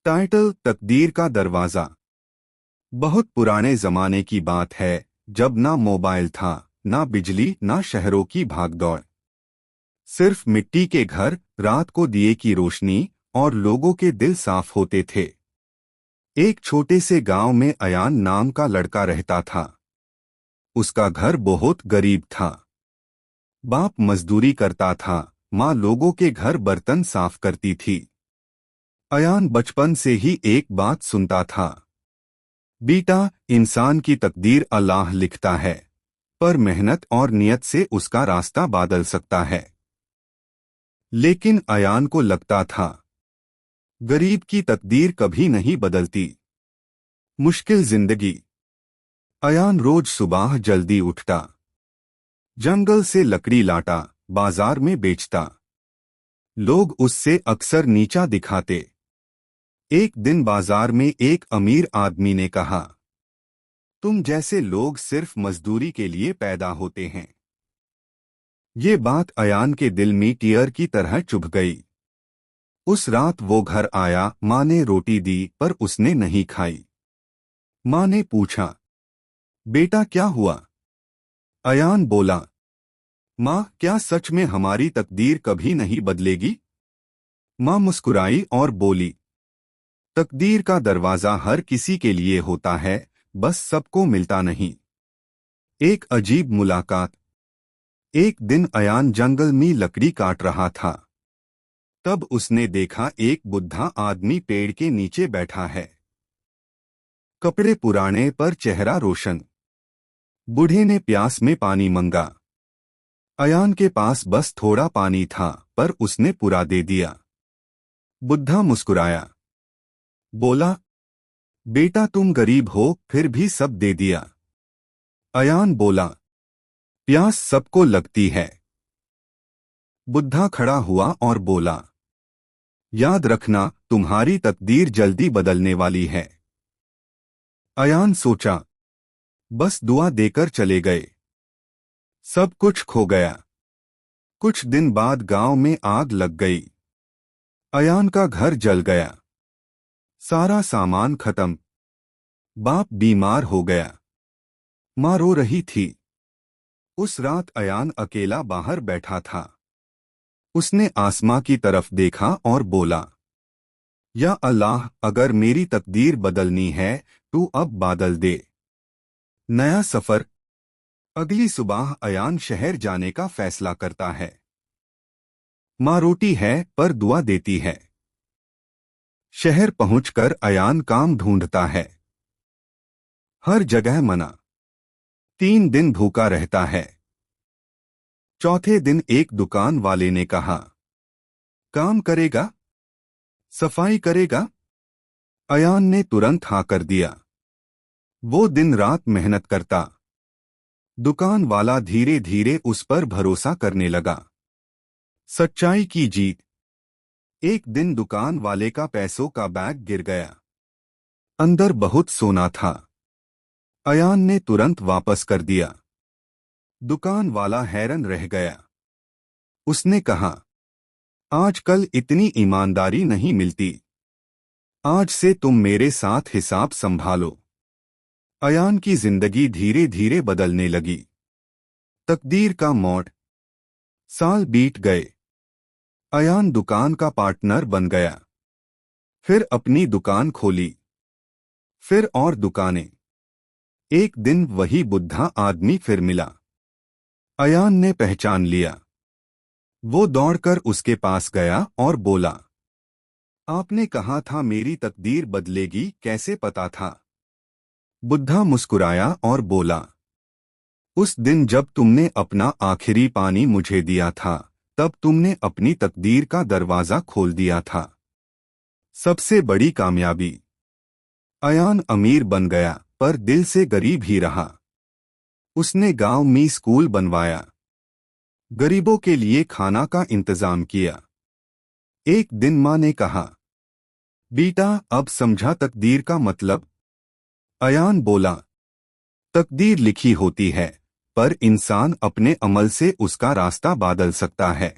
Title: तकदीर का दरवाजा। बहुत पुराने जमाने की बात है, जब ना मोबाइल था, ना बिजली, ना शहरों की भागदौड़। सिर्फ मिट्टी के घर, रात को दिए की रोशनी और लोगों के दिल साफ होते थे। एक छोटे से गांव में अयान नाम का लड़का रहता था। उसका घर बहुत गरीब था। बाप मजदूरी करता था, माँ लोगों के घर बर्तन साफ करती थी। अयान बचपन से ही एक बात सुनता था: बेटा, इंसान की तकदीर अल्लाह लिखता है, पर मेहनत और नियत से उसका रास्ता बदल सकता है। लेकिन अयान को लगता था, गरीब की तकदीर कभी नहीं बदलती। मुश्किल जिंदगी। अयान रोज सुबह जल्दी उठता, जंगल से लकड़ी लाता, बाजार में बेचता। लोग उससे अक्सर नीचा दिखाते। एक दिन बाजार में एक अमीर आदमी ने कहा, तुम जैसे लोग सिर्फ मजदूरी के लिए पैदा होते हैं। ये बात अयान के दिल में टीयर की तरह चुभ गई। उस रात वो घर आया, माँ ने रोटी दी, पर उसने नहीं खाई। माँ ने पूछा, बेटा क्या हुआ? अयान बोला, माँ, क्या सच में हमारी तकदीर कभी नहीं बदलेगी? माँ मुस्कुराई और बोली, तकदीर का दरवाजा हर किसी के लिए होता है, बस सबको मिलता नहीं। एक अजीब मुलाकात। एक दिन अयान जंगल में लकड़ी काट रहा था। तब उसने देखा एक बुढ़ा आदमी पेड़ के नीचे बैठा है। कपड़े पुराने पर चेहरा रोशन। बूढ़े ने प्यास में पानी मंगा। अयान के पास बस थोड़ा पानी था, पर उसने पूरा दे दिया। बुढ़ा मुस्कुराया, बोला, बेटा तुम गरीब हो, फिर भी सब दे दिया। अयान बोला, प्यास सबको लगती है। बुढ़ा खड़ा हुआ और बोला, याद रखना, तुम्हारी तकदीर जल्दी बदलने वाली है। अयान सोचा, बस दुआ देकर चले गए। सब कुछ खो गया। कुछ दिन बाद गांव में आग लग गई। अयान का घर जल गया। सारा सामान खत्म। बाप बीमार हो गया। माँ रो रही थी। उस रात अयान अकेला बाहर बैठा था। उसने आसमां की तरफ देखा और बोला, या अल्लाह, अगर मेरी तकदीर बदलनी है तो अब बादल दे। नया सफर। अगली सुबह अयान शहर जाने का फैसला करता है। माँ रोटी है, पर दुआ देती है। शहर पहुंचकर अयान काम ढूंढता है। हर जगह मना। 3 दिन भूखा रहता है। चौथे दिन एक दुकान वाले ने कहा, काम करेगा? सफाई करेगा? अयान ने तुरंत हाँ कर दिया। वो दिन रात मेहनत करता। दुकान वाला धीरे धीरे उस पर भरोसा करने लगा। सच्चाई की जीत। एक दिन दुकान वाले का पैसों का बैग गिर गया। अंदर बहुत सोना था। अयान ने तुरंत वापस कर दिया। दुकान वाला हैरान रह गया। उसने कहा, आजकल इतनी ईमानदारी नहीं मिलती। आज से तुम मेरे साथ हिसाब संभालो। अयान की जिंदगी धीरे धीरे बदलने लगी। तकदीर का मोड़। साल बीत गए। अयान दुकान का पार्टनर बन गया। फिर अपनी दुकान खोली। फिर और दुकानें। एक दिन वही बुढ़ा आदमी फिर मिला। अयान ने पहचान लिया। वो दौड़कर उसके पास गया और बोला, आपने कहा था मेरी तकदीर बदलेगी, कैसे पता था? बुढ़ा मुस्कुराया और बोला, उस दिन जब तुमने अपना आखिरी पानी मुझे दिया था, तब तुमने अपनी तकदीर का दरवाजा खोल दिया था। सबसे बड़ी कामयाबी। अयान अमीर बन गया, पर दिल से गरीब ही रहा। उसने गांव में स्कूल बनवाया। गरीबों के लिए खाना का इंतजाम किया। एक दिन माँ ने कहा, बेटा अब समझा तकदीर का मतलब? अयान बोला, तकदीर लिखी होती है, पर इंसान अपने अमल से उसका रास्ता बदल सकता है।